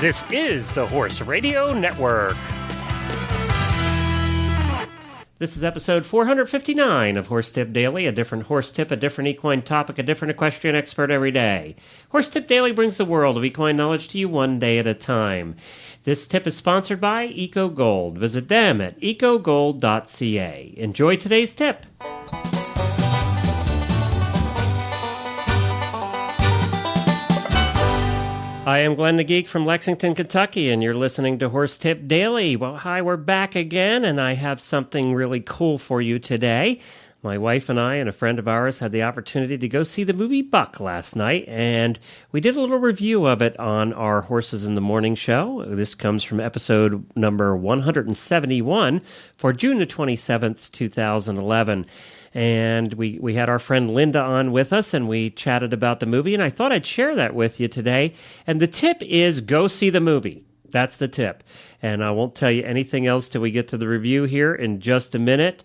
This is the Horse Radio Network. This is episode 459 of Horse Tip Daily, a different horse tip, a different equine topic, a different equestrian expert every day. Horse Tip Daily brings the world of equine knowledge to you one day at a time. This tip is sponsored by ECOGOLD. Visit them at ecogold.ca. Enjoy today's tip. I am Glenn the Geek from Lexington, Kentucky, and you're listening to Horse Tip Daily. Well, hi, we're back again, and I have something really cool for you today. My wife and I and a friend of ours had the opportunity to go see the movie Buck last night, and we did a little review of it on our Horses in the Morning show. This comes from episode number 171 for June the 27th, 2011. And we had our friend Linda on with us, and we chatted about the movie, and I thought I'd share that with you today. And the tip is go see the movie. That's the tip. And I won't tell you anything else till we get to the review here in just a minute.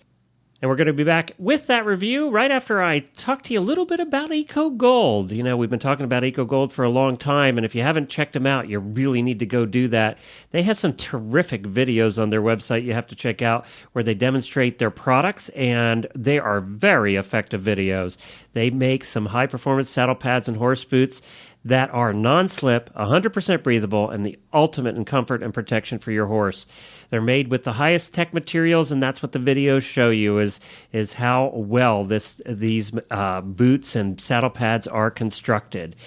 And we're going to be back with that review right after I talk to you a little bit about ECOGOLD. You know, we've been talking about ECOGOLD for a long time, and if you haven't checked them out, you really need to go do that. They have some terrific videos on their website you have to check out where they demonstrate their products, and they are very effective videos. They make some high-performance saddle pads and horse boots that are non-slip, 100% breathable, and the ultimate in comfort and protection for your horse. They're made with the highest tech materials, and that's what the videos show you is how well these boots and saddle pads are constructed.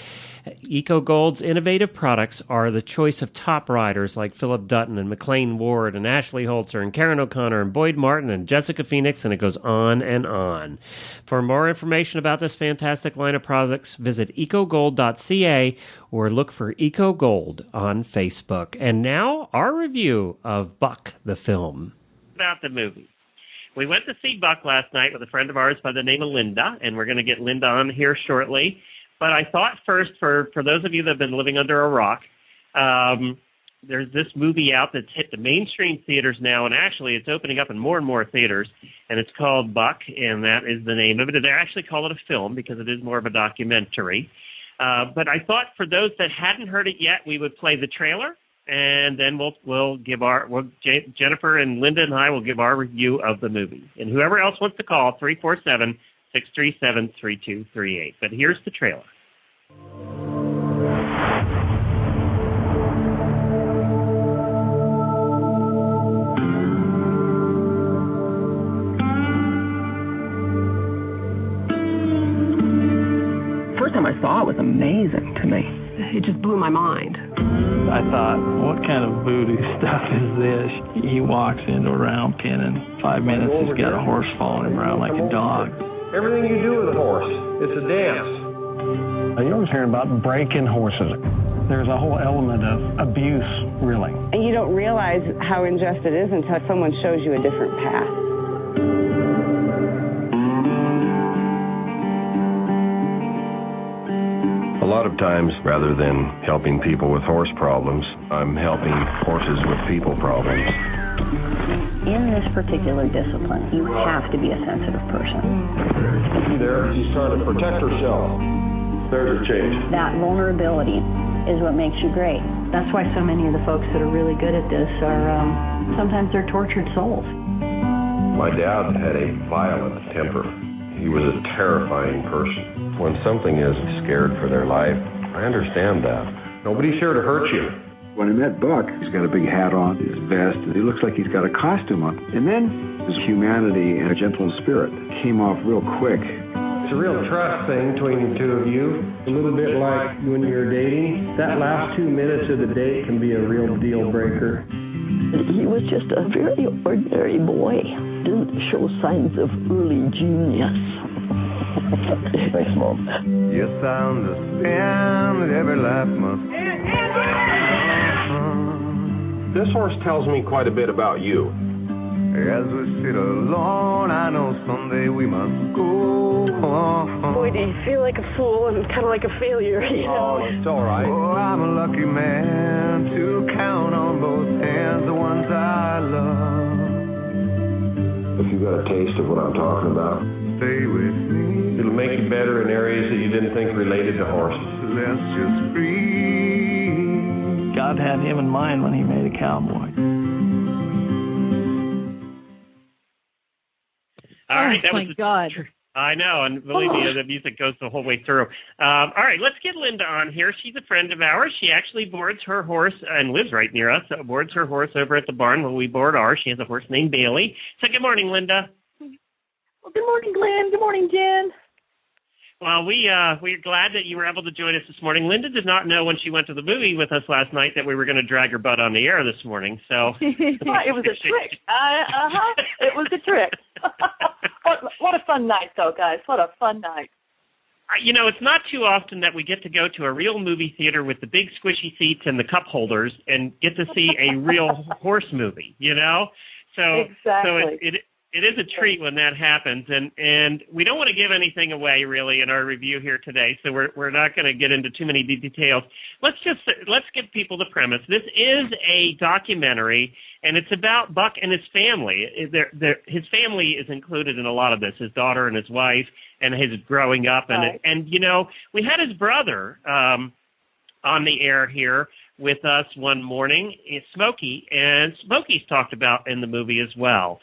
ECOGOLD's innovative products are the choice of top riders like Philip Dutton and McLean Ward and Ashley Holzer and Karen O'Connor and Boyd Martin and Jessica Phoenix, and it goes on and on. For more information about this fantastic line of products, visit ecogold.ca or look for ECOGOLD on Facebook. And now, our review of Buck, the film. About the movie. We went to see Buck last night with a friend of ours by the name of Linda, and we're going to get Linda on here shortly. But I thought first, for those of you that have been living under a rock, there's this movie out that's hit the mainstream theaters now, and actually it's opening up in more and more theaters, and it's called Buck, and that is the name of it. They actually call it a film because it is more of a documentary. But I thought for those that hadn't heard it yet, we would play the trailer, and then we'll give Jennifer and Linda and I will give our review of the movie. And whoever else wants to call, 347-637-3238. But here's the trailer. First time I saw it was amazing to me. It just blew my mind. I thought, what kind of voodoo stuff is this? He walks into a round pen in 5 minutes, he's got a horse following him around like a dog. Everything you do with a horse, it's a dance. You always hear about breaking horses. There's a whole element of abuse, really. And you don't realize how unjust it is until someone shows you a different path. A lot of times, rather than helping people with horse problems, I'm helping horses with people problems. In this particular discipline, you have to be a sensitive person. There, she's trying to protect herself. There's her change. That vulnerability is what makes you great. That's why so many of the folks that are really good at this are, sometimes they're tortured souls. My dad had a violent temper. He was a terrifying person. When something is scared for their life, I understand that. Nobody's here to hurt you. When I met Buck, he's got a big hat on, his vest, and he looks like he's got a costume on. And then his humanity and a gentle spirit came off real quick. It's a real trust thing between the two of you. A little bit like when you're dating. That last 2 minutes of the date can be a real deal breaker. He was just a very ordinary boy. Didn't show signs of early genius. Thanks, Mom. Yes, I understand that every life must. This horse tells me quite a bit about you. As we sit alone, I know someday we must go. Boy, do you feel like a fool and kind of like a failure, you know? Oh, it's all right. Oh, I'm a lucky man to count on both hands the ones I love. If you got a taste of what I'm talking about, stay with me. It'll make you better in areas that you didn't think related to horses. Let's just breathe. God God had him in mind when he made a cowboy. All right, that my God. I know, and believe me, the music goes the whole way through. All right, let's get Linda on here. She's a friend of ours. She actually boards her horse and lives right near us. Boards her horse over at the barn when we board ours. She has a horse named Bailey. So good morning, Linda. Well, good morning, Glenn. Good morning, Jen. Well, we're glad that you were able to join us this morning. Linda did not know when she went to the movie with us last night that we were going to drag her butt on the air this morning. So it was a trick. It was a trick. What a fun night, though, guys. What a fun night. You know, it's not too often that we get to go to a real movie theater with the big squishy seats and the cup holders and get to see a real horse movie, you know? So, exactly. So it is a treat when that happens, and we don't want to give anything away really in our review here today, so we're not going to get into too many details. Let's give people the premise. This is a documentary, and it's about Buck and his family. His family is included in a lot of this. His daughter and his wife, and his growing up, and you know, we had his brother on the air here with us one morning, Smokey, and Smokey's talked about in the movie as well.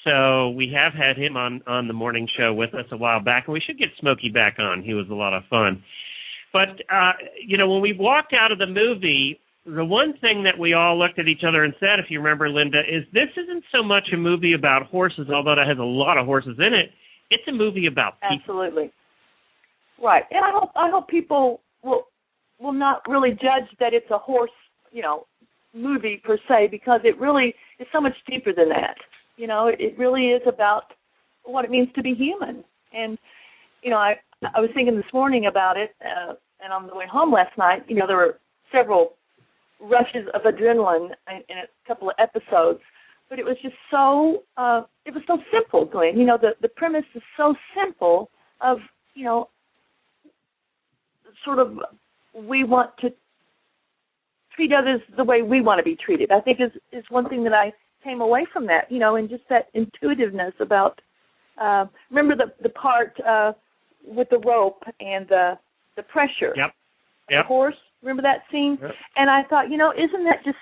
So we have had him on the morning show with us a while back, and we should get Smokey back on. He was a lot of fun. But, you know, when we walked out of the movie, the one thing that we all looked at each other and said, if you remember, Linda, is this isn't so much a movie about horses, although it has a lot of horses in it. It's a movie about people. Absolutely. Right. And I hope people will not really judge that it's a horse, you know, movie per se, because it really is so much deeper than that. You know, it really is about what it means to be human. And, you know, I was thinking this morning about it, and on the way home last night, you know, there were several rushes of adrenaline in a couple of episodes, but it was just so, it was so simple, Glenn. You know, the premise is so simple of, you know, sort of we want to treat others the way we want to be treated. I think is one thing that I came away from that, you know, and just that intuitiveness about, remember the part with the rope and the pressure. Yep. The horse, remember that scene? Yep. And I thought, you know, isn't that just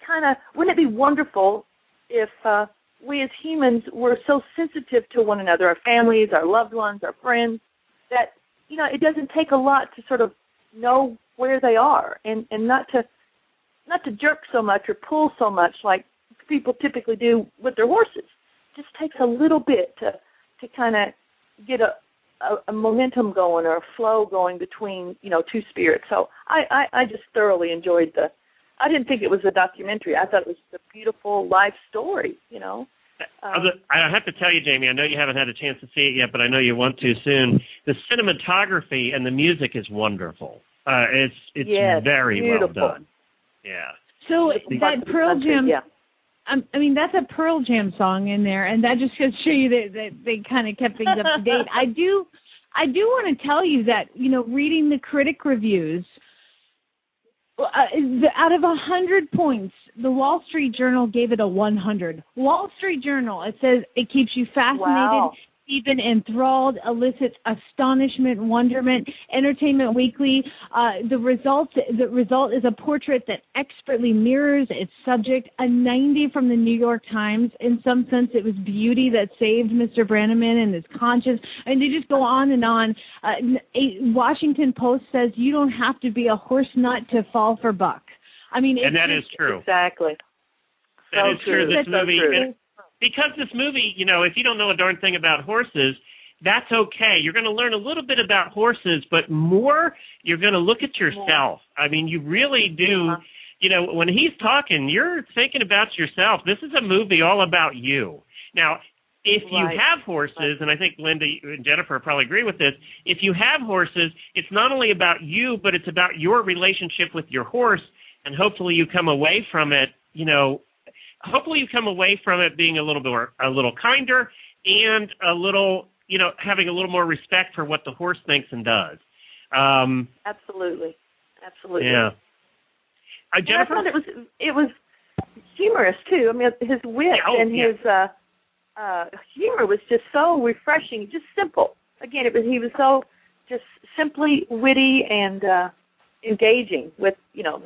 kind of, wouldn't it be wonderful if we as humans were so sensitive to one another, our families, our loved ones, our friends, that, you know, it doesn't take a lot to sort of know where they are and not to jerk so much or pull so much like people typically do with their horses. It just takes a little bit to kind of get a momentum going or a flow going between, you know, two spirits. So I just thoroughly enjoyed I didn't think it was a documentary. I thought it was a beautiful life story, you know. I have to tell you, Jamie, I know you haven't had a chance to see it yet, but I know you want to soon. The cinematography and the music is wonderful. It's very beautiful. Well done. Yeah. So that Pearl Jam... Yeah. I mean, that's a Pearl Jam song in there, and that just goes to show you that they kind of kept things up to date. I do want to tell you that, you know, reading the critic reviews, out of 100 points, the Wall Street Journal gave it a 100. Wall Street Journal, it says it keeps you fascinated, wow, even enthralled, elicits astonishment, wonderment. Entertainment Weekly, the result is a portrait that expertly mirrors its subject. A 90 from the New York Times. In some sense, it was beauty that saved Mr. Brannaman and his conscience. And they just go on and on. Washington Post says you don't have to be a horse nut to fall for Buck. I mean, and that is true. Exactly. That is true. This movie. So true. Because this movie, you know, if you don't know a darn thing about horses, that's okay. You're going to learn a little bit about horses, but more, you're going to look at yourself. I mean, you really do. You know, when he's talking, you're thinking about yourself. This is a movie all about you. Now, if you have horses, and I think Linda and Jennifer probably agree with this, if you have horses, it's not only about you, but it's about your relationship with your horse, and hopefully you come away from it, you know, hopefully you come away from it being a little kinder and a little, you know, having a little more respect for what the horse thinks and does. Absolutely. Yeah. Jennifer? I thought it was humorous too. I mean, his wit his humor was just so refreshing, just simple. Again, he was so just simply witty and engaging with, you know,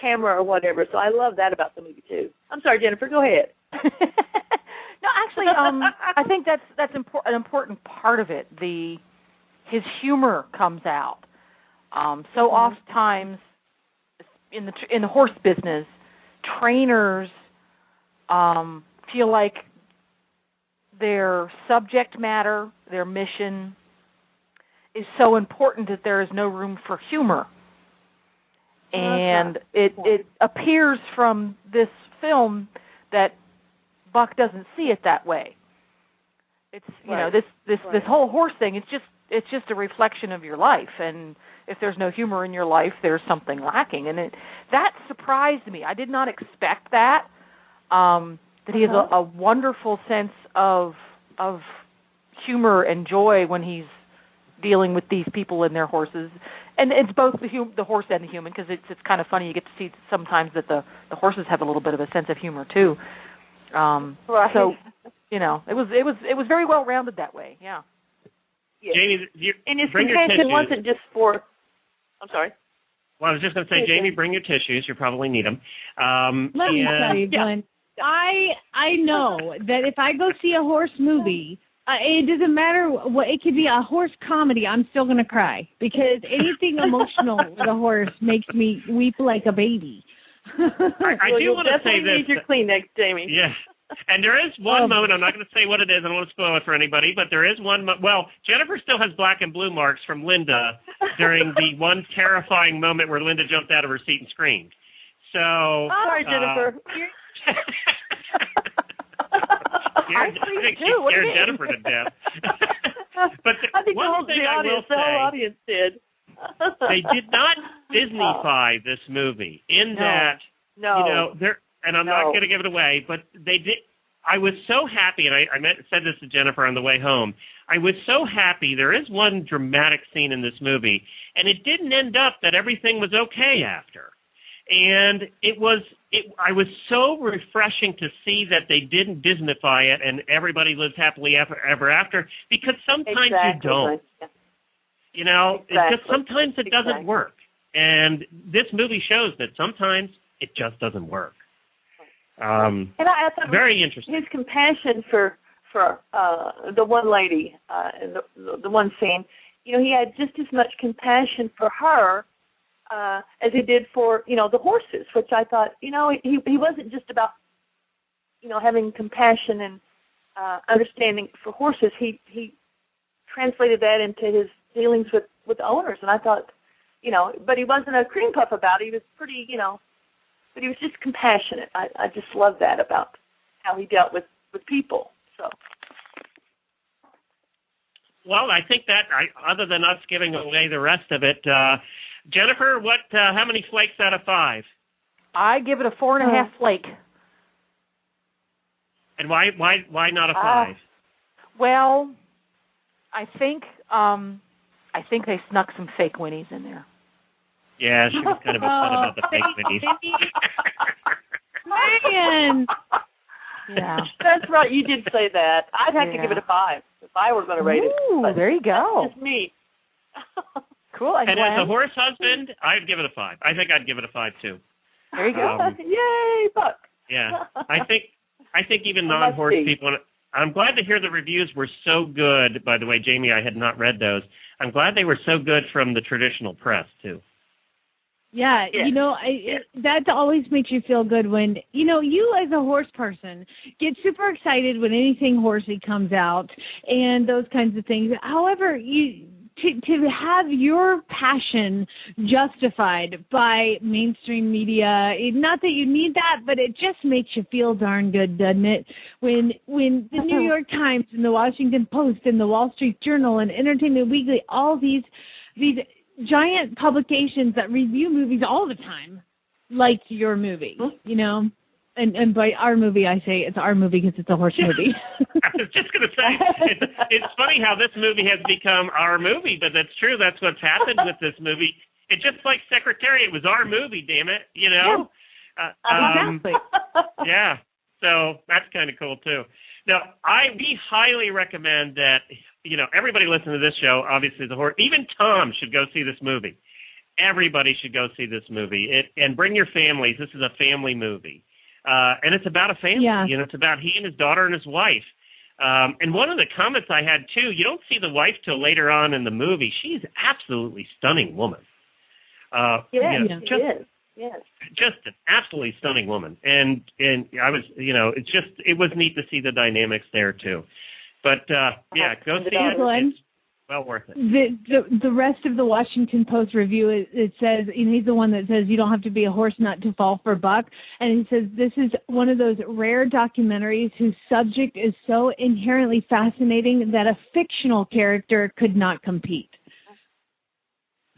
camera or whatever. So I love that about the movie too. I'm sorry, Jennifer. Go ahead. No, actually, I think that's an important part of it. His humor comes out. So oftentimes in the horse business, trainers feel like their subject matter, their mission, is so important that there is no room for humor. And it appears from this film that Buck doesn't see it that way. It's this whole horse thing. It's just a reflection of your life, and if there's no humor in your life, there's something lacking. And that surprised me. I did not expect that. That he has a wonderful sense of humor and joy when he's dealing with these people and their horses, and it's both the horse and the human, because it's kind of funny. You get to see sometimes that the horses have a little bit of a sense of humor too. Right. So, it was very well rounded that way. Yeah. Yes. Jamie, and his bring your compassion tissues. wasn't just for. I'm sorry. Well, I was just going to say, Jamie, bring your tissues. You probably need them. Let me tell you, Glenn. I know that if I go see a horse movie, it doesn't matter what. It could be a horse comedy. I'm still going to cry, because anything emotional with a horse makes me weep like a baby. I do want to say this. Need your Kleenex, Jamie. Yeah. And there is one moment, I'm not going to say what it is, I don't want to spoil it for anybody, but there is one, Jennifer still has black and blue marks from Linda during the one terrifying moment where Linda jumped out of her seat and screamed. So. Sorry, Jennifer. I think she scared Jennifer to death. But I think one thing I will the whole say, audience did. They did not Disney-fy this movie in that, and I'm not going to give it away, but they did. I was so happy, and I said this to Jennifer on the way home. I was so happy. There is one dramatic scene in this movie, and it didn't end up that everything was okay after. And I was so refreshing to see that they didn't Disneyfy it and everybody lives happily ever after, because sometimes you don't. Sometimes it doesn't work. And this movie shows that sometimes it just doesn't work. And I thought very interesting. His compassion for the one lady in the one scene, he had just as much compassion for her as he did for the horses, which I thought he wasn't just about having compassion and understanding for horses. He translated that into his dealings with owners, and I thought but he wasn't a cream puff about it. He was pretty but he was just compassionate. I just love that about how he dealt with people. So. Well, I think that other than us giving away the rest of it, Jennifer, how many flakes out of 5? I give it a 4.5 flake. And why not a 5? Well, I think they snuck some fake Winnies in there. Yeah, she was kind of upset about the fake Winnies. Man. Yeah, that's right. You did say that. I'd have to give it a 5 if I were going to rate it. But there you go. That's just me. Cool. And as a horse husband, I'd give it a 5. I think I'd give it a 5 too. There you go. Yay, Buck. Yeah, I think even non-horse people. I'm glad to hear the reviews were so good. By the way, Jamie, I had not read those. I'm glad they were so good from the traditional press too. Yeah, that always makes you feel good when, you as a horse person get super excited when anything horsey comes out and those kinds of things. However, to have your passion justified by mainstream media, not that you need that, but it just makes you feel darn good, doesn't it? When the New York Times and the Washington Post and the Wall Street Journal and Entertainment Weekly, all these giant publications that review movies all the time, like your movie, and by our movie, I say it's our movie because it's a horse movie. I was just going to say, it's funny how this movie has become our movie, but that's true. That's what's happened with this movie. It's just like Secretariat was our movie, damn it, Yeah. Exactly. Yeah, so that's kind of cool, too. Now, we highly recommend that, everybody listen to this show, obviously, even Tom should go see this movie. everybody should go see this movie. And bring your families. This is a family movie. And it's about a family. Yeah. You know, it's about he and his daughter and his wife. And one of the comments I had, too, you don't see the wife till later on in the movie. She's an absolutely stunning woman. Yes. Just an absolutely stunning woman. And I was, it was neat to see the dynamics there, too. But, go see it. It's well worth it. The rest of the Washington Post review, it says, he's the one that says you don't have to be a horse nut to fall for Buck. And he says this is one of those rare documentaries whose subject is so inherently fascinating that a fictional character could not compete.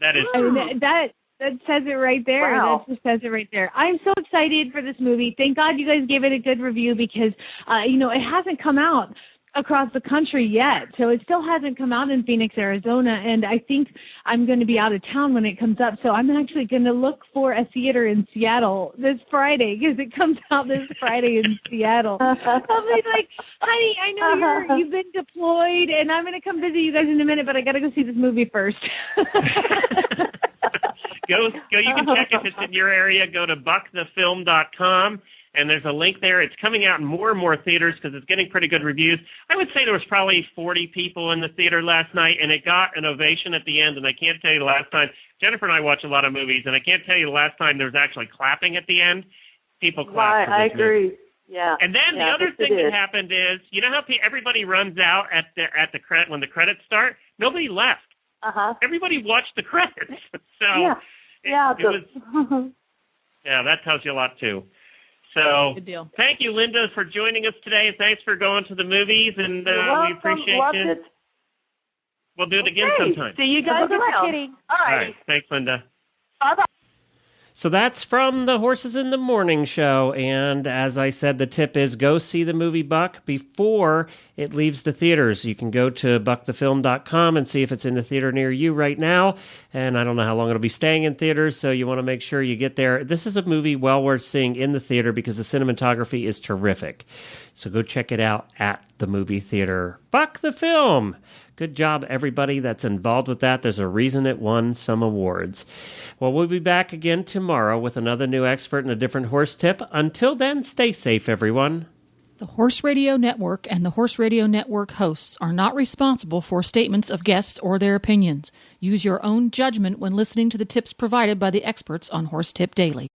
That is true. I mean, that says it right there. Wow. That just says it right there. I'm so excited for this movie. Thank God you guys gave it a good review because, it hasn't come out across the country yet. So it still hasn't come out in Phoenix, Arizona. And I think I'm going to be out of town when it comes up. So I'm actually going to look for a theater in Seattle this Friday because it comes out this Friday in Seattle. I'll be like, honey, I know you've been deployed and I'm going to come visit you guys in a minute, but I got to go see this movie first. Go. You can check if it's in your area. Go to buckthefilm.com. And there's a link there. It's coming out in more and more theaters because it's getting pretty good reviews. I would say there was probably 40 people in the theater last night, and it got an ovation at the end. And I can't tell you the last time. Jennifer and I watch a lot of movies, and I can't tell you the last time there was actually clapping at the end. People clapped. I agree. Movie. Yeah. And then the other thing that happened is, you know how everybody runs out at the credit when the credits start? Nobody left. Everybody watched the credits. So that tells you a lot too. So good deal. Thank you, Linda, for joining us today. Thanks for going to the movies, and we appreciate you. We'll do it again sometime. See you guys around. All right. Thanks, Linda. Bye-bye. So that's from the Horses in the Morning show. And as I said, the tip is go see the movie Buck before it leaves the theaters. You can go to buckthefilm.com and see if it's in the theater near you right now. And I don't know how long it'll be staying in theaters, so you want to make sure you get there. This is a movie well worth seeing in the theater because the cinematography is terrific. So go check it out at the movie theater. Buck the Film. Good job, everybody that's involved with that. There's a reason it won some awards. Well, we'll be back again tomorrow with another new expert and a different horse tip. Until then, stay safe, everyone. The Horse Radio Network and the Horse Radio Network hosts are not responsible for statements of guests or their opinions. Use your own judgment when listening to the tips provided by the experts on Horse Tip Daily.